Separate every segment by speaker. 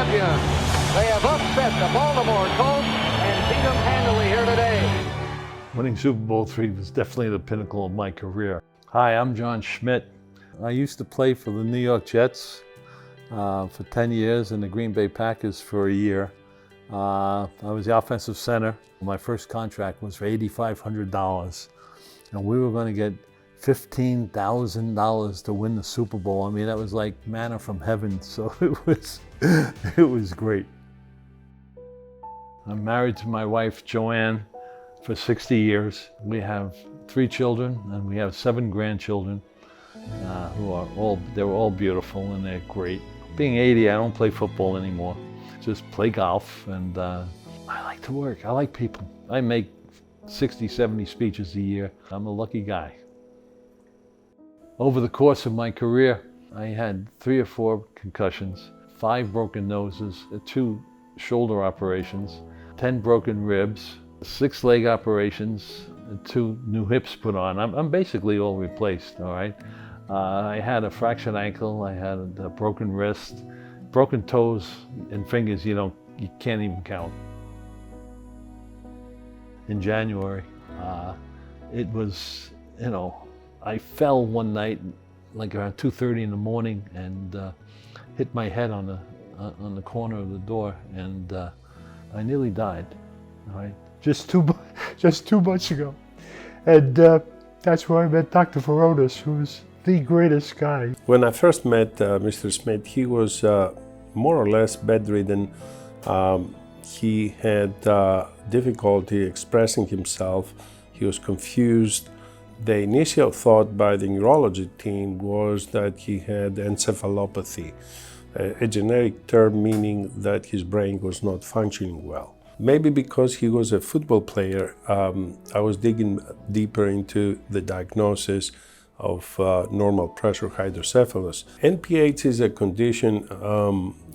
Speaker 1: champions. They have upset the Baltimore Colts and beat them handily here today.
Speaker 2: Winning Super Bowl III was definitely the pinnacle of my career. Hi, I'm John Schmitt. I used to play for the New York Jets for 10 years and the Green Bay Packers for a year. I was the offensive center. My first contract was for $8,500, and we were going to get $15,000 to win the Super Bowl. I mean, that was like manna from heaven, so it was great. I'm married to my wife, Joanne, for 60 years. We have 3 children, and we have 7 grandchildren who are all beautiful and they're great. Being 80, I don't play football anymore. Just play golf, and I like to work. I like people. I make 60, 70 speeches a year. I'm a lucky guy. Over the course of my career, I had 3 or 4 concussions, 5 broken noses, 2 shoulder operations, 10 broken ribs, 6 leg operations, 2 new hips put on. I'm basically all replaced, all right? I had a fractured ankle, I had a broken wrist, broken toes and fingers you can't even count. In January, it was, I fell one night like around 2:30 in the morning and hit my head on the corner of the door, and I nearly died, all right?
Speaker 3: Just two months ago. And that's where I met Dr. Vrionis, who's the greatest guy.
Speaker 4: When I first met Mr. Schmitt, he was more or less bedridden. He had difficulty expressing himself. He was confused. The initial thought by the neurology team was that he had encephalopathy, a generic term meaning that his brain was not functioning well. Maybe because he was a football player, I was digging deeper into the diagnosis of normal pressure hydrocephalus. NPH is a condition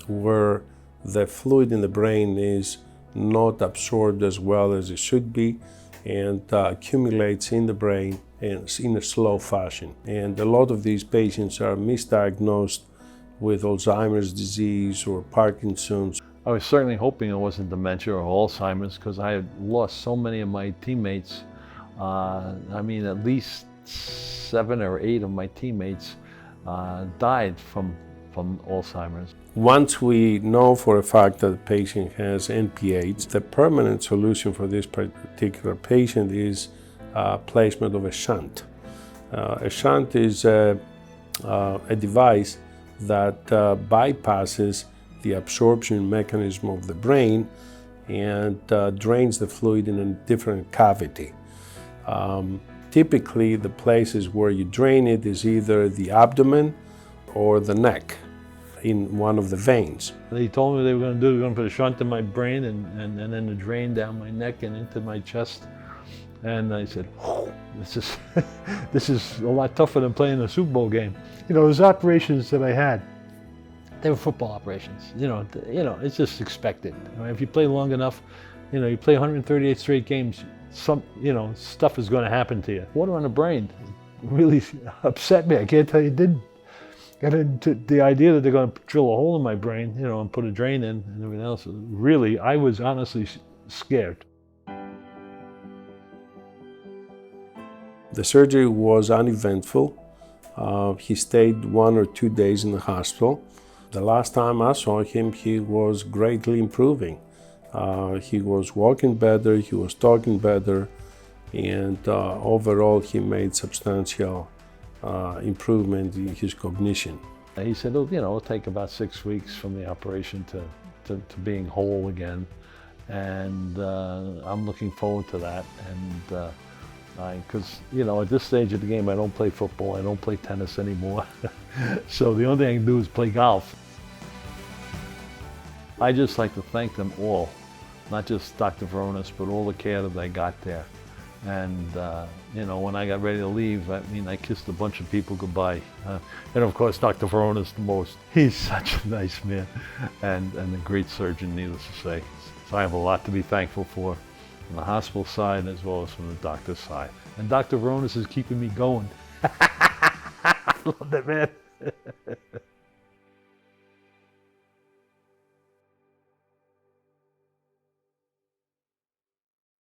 Speaker 4: where the fluid in the brain is not absorbed as well as it should be and accumulates in the brain in a slow fashion. And a lot of these patients are misdiagnosed with Alzheimer's disease or Parkinson's.
Speaker 2: I was certainly hoping it wasn't dementia or Alzheimer's, because I had lost so many of my teammates. I mean, at least 7 or 8 of my teammates died from Alzheimer's.
Speaker 4: Once we know for a fact that the patient has NPH, the permanent solution for this particular patient is placement of a shunt. A shunt is a device that bypasses the absorption mechanism of the brain and drains the fluid in a different cavity. Typically, the places where you drain it is either the abdomen or the neck in one of the veins.
Speaker 2: They told me they were going to put a shunt in my brain and then a drain down my neck and into my chest. And I said, this is a lot tougher than playing a Super Bowl game.
Speaker 3: Those operations that I had,
Speaker 2: they were football operations. It's just expected. If you play long enough, you play 138 straight games, stuff is going to happen to you. Water on the brain really upset me. I can't tell you it didn't. Got into the idea that they're going to drill a hole in my brain, and put a drain in and everything else. Really, I was honestly scared.
Speaker 4: The surgery was uneventful. He stayed 1 or 2 days in the hospital. The last time I saw him, he was greatly improving. He was walking better, he was talking better, and overall he made substantial improvement in his cognition.
Speaker 2: He said, it'll take about 6 weeks from the operation to being whole again, and I'm looking forward to that. And because at this stage of the game, I don't play football, I don't play tennis anymore. So the only thing I can do is play golf. I just like to thank them all, not just Dr. Vrionis, but all the care that they got there. And when I got ready to leave, I kissed a bunch of people goodbye. And of course, Dr. Vrionis the most. He's such a nice man and a great surgeon, needless to say. So I have a lot to be thankful for from the hospital side as well as from the doctor's side. And Dr. Vrionis is keeping me going. I love that man.